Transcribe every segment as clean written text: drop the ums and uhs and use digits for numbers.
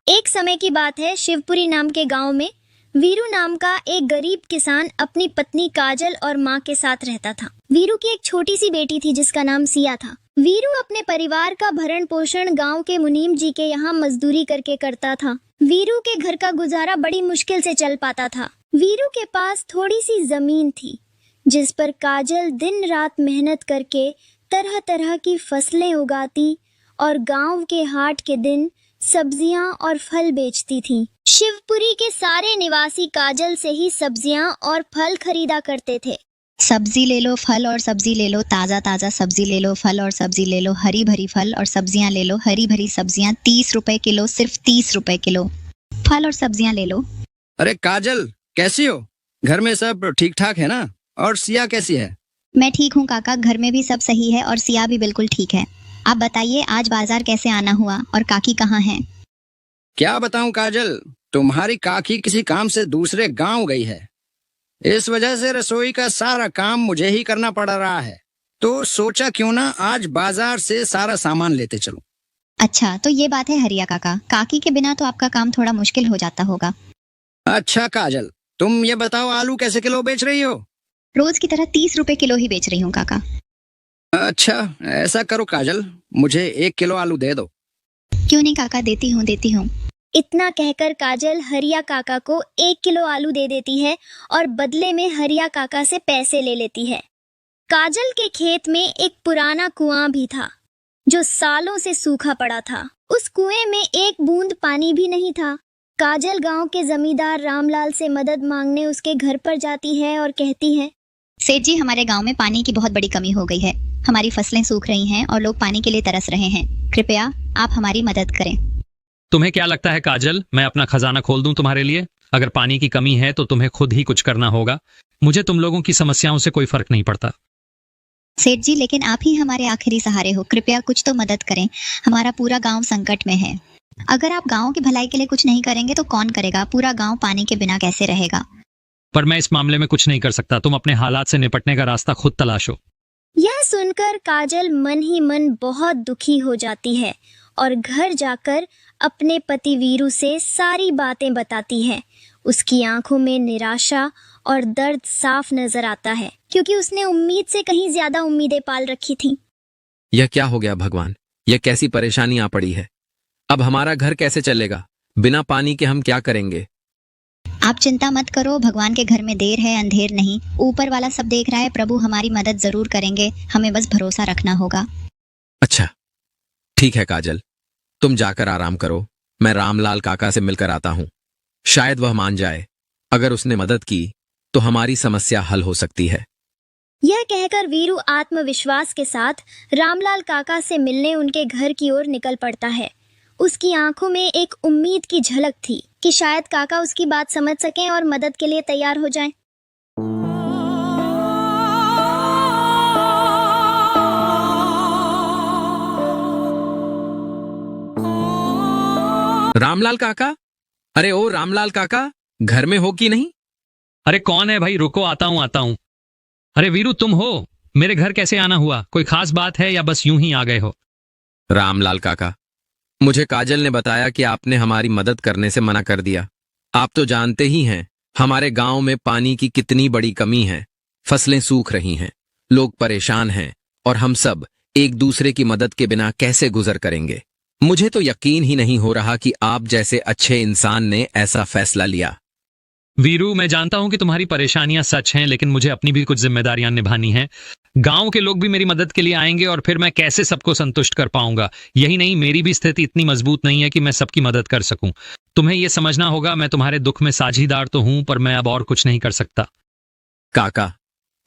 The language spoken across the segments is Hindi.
एक समय की बात है, शिवपुरी नाम के गांव में वीरू नाम का एक गरीब किसान अपनी पत्नी काजल और माँ के साथ रहता था। वीरू की एक छोटी सी बेटी थी जिसका नाम सिया था। वीरू अपने परिवार का भरण पोषण गांव के मुनीम जी के यहाँ मजदूरी करके करता था। वीरू के घर का गुजारा बड़ी मुश्किल से चल पाता था। वीरू के पास थोड़ी सी जमीन थी जिस पर काजल दिन रात मेहनत करके तरह तरह की फसलें उगाती और गांव के हाट के दिन सब्जियां और फल बेचती थी। शिवपुरी के सारे निवासी काजल से ही सब्जियां और फल खरीदा करते थे। सब्जी ले लो, फल और सब्जी ले लो, ताज़ा ताज़ा सब्जी ले लो, फल और सब्जी ले लो, हरी भरी फल और सब्जियां ले लो, हरी भरी सब्जियां 30 रुपए किलो, सिर्फ 30 रुपए किलो। फल और सब्जियां ले लो। अरे काजल, कैसी हो? घर में सब ठीक ठाक है ना? और सिया कैसी है? मैं ठीक हूँ काका, घर में भी सब सही है और सिया भी बिल्कुल ठीक है। आप बताइए आज बाजार कैसे आना हुआ और काकी कहाँ हैं? क्या बताऊं काजल, तुम्हारी काकी किसी काम से दूसरे गांव गई है। इस वजह से रसोई का सारा काम मुझे ही करना पड़ रहा है। तो सोचा क्यों ना आज बाजार से सारा सामान लेते चलूं। अच्छा, तो ये बात है हरिया काका, काकी के बिना तो आपका काम थोड़ा मुश्किल हो जाता होगा। अच्छा काजल, तुम ये बताओ आलू कैसे किलो बेच रही हो? रोज की तरह 30 रुपए किलो ही बेच रही हूँ काका। अच्छा, ऐसा करो काजल, मुझे 1 किलो आलू दे दो। क्यों नहीं काका, देती हूँ। इतना कहकर काजल हरिया काका को 1 किलो आलू दे देती है और बदले में हरिया काका से पैसे ले लेती है। काजल के खेत में एक पुराना कुआं भी था जो सालों से सूखा पड़ा था। उस कुएं में एक बूंद पानी भी नहीं था। काजल गांव के जमींदार रामलाल से मदद मांगने उसके घर पर जाती है और कहती है, सेठ जी, हमारे गांव में पानी की बहुत बड़ी कमी हो गई है। हमारी फसलें सूख रही हैं और लोग पानी के लिए तरस रहे हैं। कृपया आप हमारी मदद करें। तुम्हें क्या लगता है काजल, मैं अपना खजाना खोल दूं तुम्हारे लिए? अगर पानी की कमी है तो तुम्हें खुद ही कुछ करना होगा। मुझे तुम लोगों की समस्याओं से कोई फर्क नहीं पड़ता। सेठ जी, लेकिन आप ही हमारे आखिरी सहारे हो, कृपया कुछ तो मदद करें। हमारा पूरा गांव संकट में है। अगर आप गांव की भलाई के लिए कुछ नहीं करेंगे तो कौन करेगा? पूरा गांव पानी के बिना कैसे रहेगा? पर मैं इस मामले में कुछ नहीं कर सकता। तुम अपने हालात से निपटने का रास्ता खुद तलाशो। यह सुनकर काजल मन ही मन बहुत दुखी हो जाती है और घर जाकर अपने पति वीरू से सारी बातें बताती है। उसकी आंखों में निराशा और दर्द साफ नजर आता है क्योंकि उसने उम्मीद से कहीं ज्यादा उम्मीदें पाल रखी थीं। यह क्या हो गया भगवान, यह कैसी परेशानी आ पड़ी है। अब हमारा घर कैसे चलेगा? बिना पानी के हम क्या करेंगे? आप चिंता मत करो, भगवान के घर में देर है अंधेर नहीं। ऊपर वाला सब देख रहा है, प्रभु हमारी मदद जरूर करेंगे। हमें बस भरोसा रखना होगा। अच्छा ठीक है काजल, तुम जाकर आराम करो। मैं रामलाल काका से मिलकर आता हूँ। शायद वह मान जाए। अगर उसने मदद की तो हमारी समस्या हल हो सकती है। यह कहकर वीरू आत्मविश्वास के साथ रामलाल काका से मिलने उनके घर की ओर निकल पड़ता है। उसकी आंखों में एक उम्मीद की झलक थी कि शायद काका उसकी बात समझ सकें और मदद के लिए तैयार हो जाएं। रामलाल काका, अरे ओ रामलाल काका, घर में हो कि नहीं? अरे कौन है भाई, रुको आता हूँ। अरे वीरू, तुम हो? मेरे घर कैसे आना हुआ? कोई खास बात है या बस यूं ही आ गए हो? रामलाल काका, मुझे काजल ने बताया कि आपने हमारी मदद करने से मना कर दिया। आप तो जानते ही हैं हमारे गांव में पानी की कितनी बड़ी कमी है। फसलें सूख रही हैं, लोग परेशान हैं और हम सब एक दूसरे की मदद के बिना कैसे गुजर करेंगे। मुझे तो यकीन ही नहीं हो रहा कि आप जैसे अच्छे इंसान ने ऐसा फैसला लिया। वीरू, मैं जानता हूं कि तुम्हारी परेशानियां सच हैं, लेकिन मुझे अपनी भी कुछ जिम्मेदारियां निभानी हैं। गांव के लोग भी मेरी मदद के लिए आएंगे और फिर मैं कैसे सबको संतुष्ट कर पाऊंगा? यही नहीं, मेरी भी स्थिति इतनी मजबूत नहीं है कि मैं सबकी मदद कर सकूं। तुम्हें यह समझना होगा, मैं तुम्हारे दुख में साझीदार तो हूं, पर मैं अब और कुछ नहीं कर सकता। काका,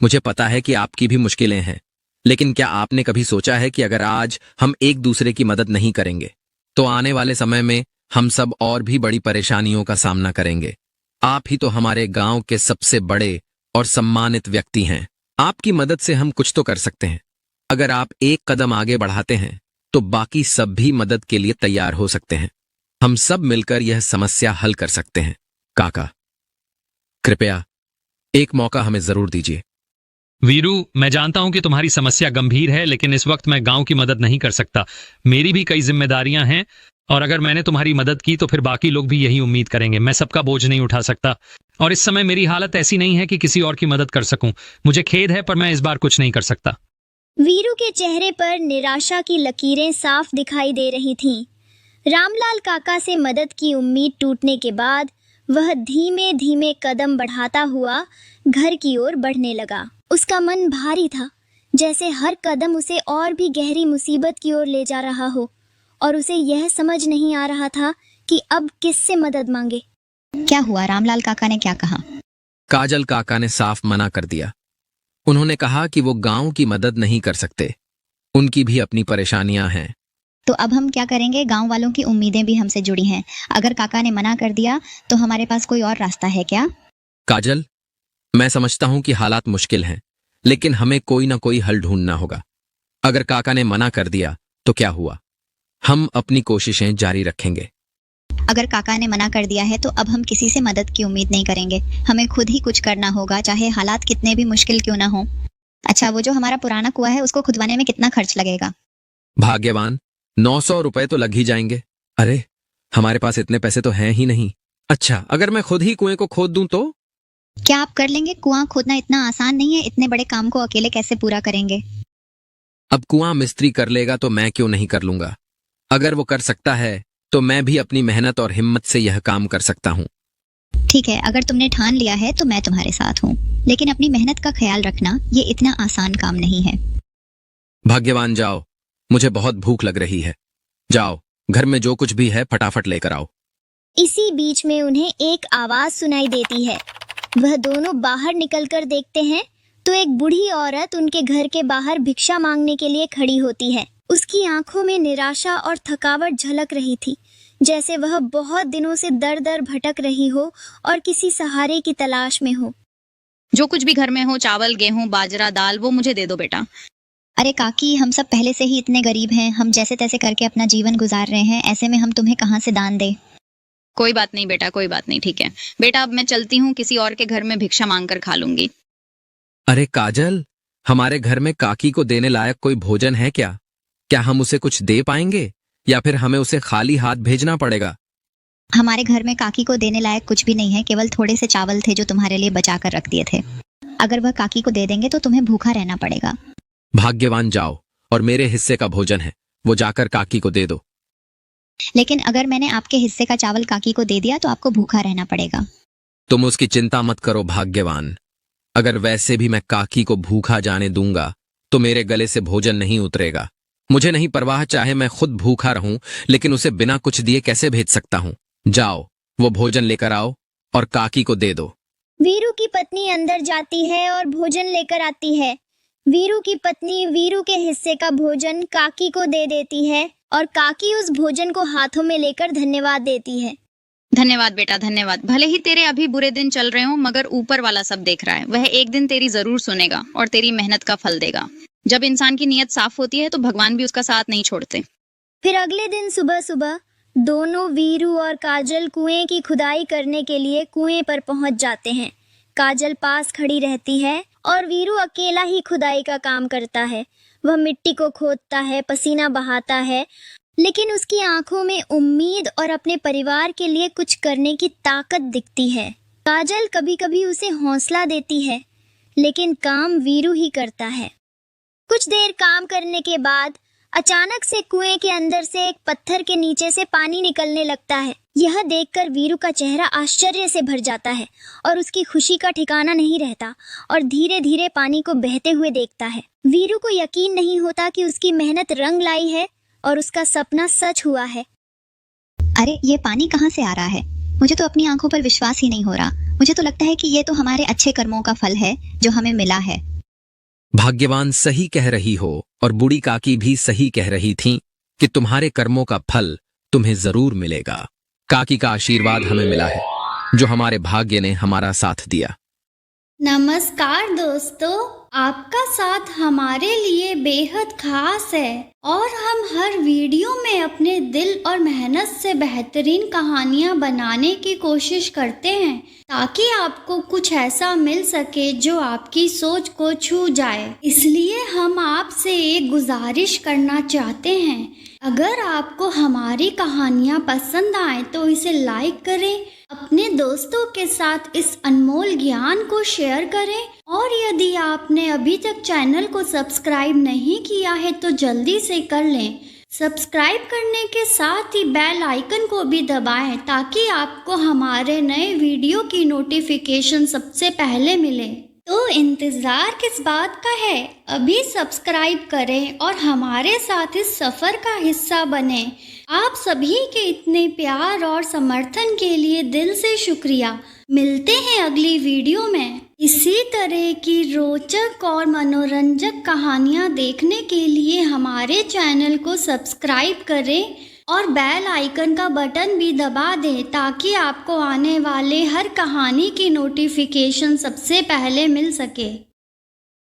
मुझे पता है कि आपकी भी मुश्किलें हैं, लेकिन क्या आपने कभी सोचा है कि अगर आज हम एक दूसरे की मदद नहीं करेंगे तो आने वाले समय में हम सब और भी बड़ी परेशानियों का सामना करेंगे। आप ही तो हमारे गांव के सबसे बड़े और सम्मानित व्यक्ति हैं। आपकी मदद से हम कुछ तो कर सकते हैं। अगर आप एक कदम आगे बढ़ाते हैं तो बाकी सब भी मदद के लिए तैयार हो सकते हैं। हम सब मिलकर यह समस्या हल कर सकते हैं। काका, कृपया एक मौका हमें जरूर दीजिए। वीरू, मैं जानता हूं कि तुम्हारी समस्या गंभीर है, लेकिन इस वक्त मैं गांव की मदद नहीं कर सकता। मेरी भी कई जिम्मेदारियां हैं और अगर मैंने तुम्हारी मदद की तो फिर बाकी लोग भी यही उम्मीद करेंगे। मैं सबका बोझ नहीं उठा सकता और इस समय मेरी हालत ऐसी नहीं है कि किसी और की मदद कर सकूं। मुझे खेद है पर मैं इस बार कुछ नहीं कर सकता। वीरू के चेहरे पर निराशा की लकीरें साफ दिखाई दे रही थीं। रामलाल काका से मदद की उम्मीद टूटने के बाद वह धीमे धीमे कदम बढ़ाता हुआ घर की ओर बढ़ने लगा। उसका मन भारी था, जैसे हर कदम उसे और भी गहरी मुसीबत की ओर ले जा रहा हो, और उसे यह समझ नहीं आ रहा था कि अब किससे मदद मांगे। क्या हुआ? रामलाल काका ने क्या कहा? काजल काका ने साफ मना कर दिया। उन्होंने कहा कि वो गांव की मदद नहीं कर सकते, उनकी भी अपनी परेशानियां हैं। तो अब हम क्या करेंगे? गांव वालों की उम्मीदें भी हमसे जुड़ी हैं। अगर काका ने मना कर दिया तो हमारे पास कोई और रास्ता है क्या? काजल, मैं समझता हूं कि हालात मुश्किल हैं, लेकिन हमें कोई ना कोई हल ढूंढना होगा। अगर काका ने मना कर दिया तो क्या हुआ? हम अपनी कोशिशें जारी रखेंगे। अगर काका ने मना कर दिया है तो अब हम किसी से मदद की उम्मीद नहीं करेंगे। हमें खुद ही कुछ करना होगा, चाहे हालात कितने भी मुश्किल क्यों ना हो। अच्छा, वो जो हमारा पुराना कुआं है उसको खुदवाने में कितना खर्च लगेगा? भाग्यवान, 900 रुपए तो लग ही जाएंगे। अरे, हमारे पास इतने पैसे तो हैं ही नहीं। अच्छा, अगर मैं खुद ही कुएं को खोद दूं तो? क्या आप कर लेंगे? कुआं खोदना इतना आसान नहीं है। इतने बड़े काम को अकेले कैसे पूरा करेंगे? अब कुआं मिस्त्री कर लेगा तो मैं क्यों नहीं कर लूंगा? अगर वो कर सकता है तो मैं भी अपनी मेहनत और हिम्मत से यह काम कर सकता हूँ। ठीक है, अगर तुमने ठान लिया है तो मैं तुम्हारे साथ हूँ, लेकिन अपनी मेहनत का ख्याल रखना, ये इतना आसान काम नहीं है। भाग्यवान, जाओ, मुझे बहुत भूख लग रही है। जाओ, घर में जो कुछ भी है फटाफट लेकर आओ। इसी बीच में उन्हें एक आवाज सुनाई देती है। वह दोनों बाहर निकलकर देखते हैं तो एक बूढ़ी औरत उनके घर के बाहर भिक्षा मांगने के लिए खड़ी होती है। उसकी आंखों में निराशा और थकावट झलक रही थी, जैसे वह बहुत दिनों से दर दर भटक रही हो और किसी सहारे की तलाश में हो। जो कुछ भी घर में हो, चावल, गेहूं, बाजरा, दाल, वो मुझे दे दो बेटा। अरे काकी, हम सब पहले से ही इतने गरीब हैं। हम जैसे तैसे करके अपना जीवन गुजार रहे हैं। ऐसे में हम तुम्हें कहाँ से दान दे? कोई बात नहीं बेटा, कोई बात नहीं, ठीक है बेटा। अब मैं चलती हूँ, किसी और के घर में भिक्षा मांग कर खा लूंगी। अरे काजल, हमारे घर में काकी को देने लायक कोई भोजन है क्या? क्या हम उसे कुछ दे पाएंगे या फिर हमें उसे खाली हाथ भेजना पड़ेगा? हमारे घर में काकी को देने लायक कुछ भी नहीं है। केवल थोड़े से चावल थे जो तुम्हारे लिए बचा कर रख दिए थे। अगर वह काकी को दे देंगे तो तुम्हें भूखा रहना पड़ेगा। भाग्यवान, जाओ और मेरे हिस्से का भोजन है वो जाकर काकी को दे दो। लेकिन अगर मैंने आपके हिस्से का चावल काकी को दे दिया तो आपको भूखा रहना पड़ेगा। तुम उसकी चिंता मत करो भाग्यवान। अगर वैसे भी मैं काकी को भूखा जाने दूंगा तो मेरे गले से भोजन नहीं उतरेगा। मुझे नहीं परवाह, चाहे मैं खुद भूखा रहूं, लेकिन उसे बिना कुछ दिए कैसे भेज सकता हूं। जाओ, वो भोजन लेकर आओ और काकी को दे दो। वीरू की पत्नी अंदर जाती है और भोजन लेकर आती है। वीरू की पत्नी वीरू के हिस्से का भोजन काकी को दे देती है और काकी उस भोजन को हाथों में लेकर धन्यवाद देती है। धन्यवाद बेटा, धन्यवाद। भले ही तेरे अभी बुरे दिन चल रहे हो, मगर ऊपर वाला सब देख रहा है। वह एक दिन तेरी जरूर सुनेगा और तेरी मेहनत का फल देगा। जब इंसान की नीयत साफ होती है तो भगवान भी उसका साथ नहीं छोड़ते। फिर अगले दिन सुबह सुबह दोनों वीरू और काजल कुएं की खुदाई करने के लिए कुएं पर पहुंच जाते हैं। काजल पास खड़ी रहती है और वीरू अकेला ही खुदाई का काम करता है। वह मिट्टी को खोदता है, पसीना बहाता है, लेकिन उसकी आंखों में उम्मीद और अपने परिवार के लिए कुछ करने की ताकत दिखती है। काजल कभी कभी उसे हौसला देती है, लेकिन काम वीरू ही करता है। कुछ देर काम करने के बाद अचानक से कुएं के अंदर से एक पत्थर के नीचे से पानी निकलने लगता है। यह देखकर वीरू का चेहरा आश्चर्य से भर जाता है और उसकी खुशी का ठिकाना नहीं रहता और धीरे धीरे पानी को बहते हुए देखता है। वीरू को यकीन नहीं होता कि उसकी मेहनत रंग लाई है और उसका सपना सच हुआ है। अरे, ये पानी कहाँ से आ रहा है? मुझे तो अपनी आंखों पर विश्वास ही नहीं हो रहा। मुझे तो लगता है कि ये तो हमारे अच्छे कर्मों का फल है जो हमें मिला है। भाग्यवान, सही कह रही हो और बूढ़ी काकी भी सही कह रही थीं कि तुम्हारे कर्मों का फल तुम्हें जरूर मिलेगा। काकी का आशीर्वाद हमें मिला है, जो हमारे भाग्य ने हमारा साथ दिया। नमस्कार दोस्तों, आपका साथ हमारे लिए बेहद खास है और हम हर वीडियो में अपने दिल और मेहनत से बेहतरीन कहानियाँ बनाने की कोशिश करते हैं ताकि आपको कुछ ऐसा मिल सके जो आपकी सोच को छू जाए। इसलिए हम आपसे एक गुजारिश करना चाहते हैं, अगर आपको हमारी कहानियाँ पसंद आए तो इसे लाइक करें, अपने दोस्तों के साथ इस अनमोल ज्ञान को शेयर करें और यदि आपने अभी तक चैनल को सब्सक्राइब नहीं किया है तो जल्दी से कर लें। सब्सक्राइब करने के साथ ही बेल आइकन को भी दबाएं ताकि आपको हमारे नए वीडियो की नोटिफिकेशन सबसे पहले मिले। तो इंतज़ार किस बात का है, अभी सब्सक्राइब करें और हमारे साथ इस सफ़र का हिस्सा बने। आप सभी के इतने प्यार और समर्थन के लिए दिल से शुक्रिया। मिलते हैं अगली वीडियो में। इसी तरह की रोचक और मनोरंजक कहानियाँ देखने के लिए हमारे चैनल को सब्सक्राइब करें और बेल आइकन का बटन भी दबा दें ताकि आपको आने वाले हर कहानी की नोटिफिकेशन सबसे पहले मिल सके।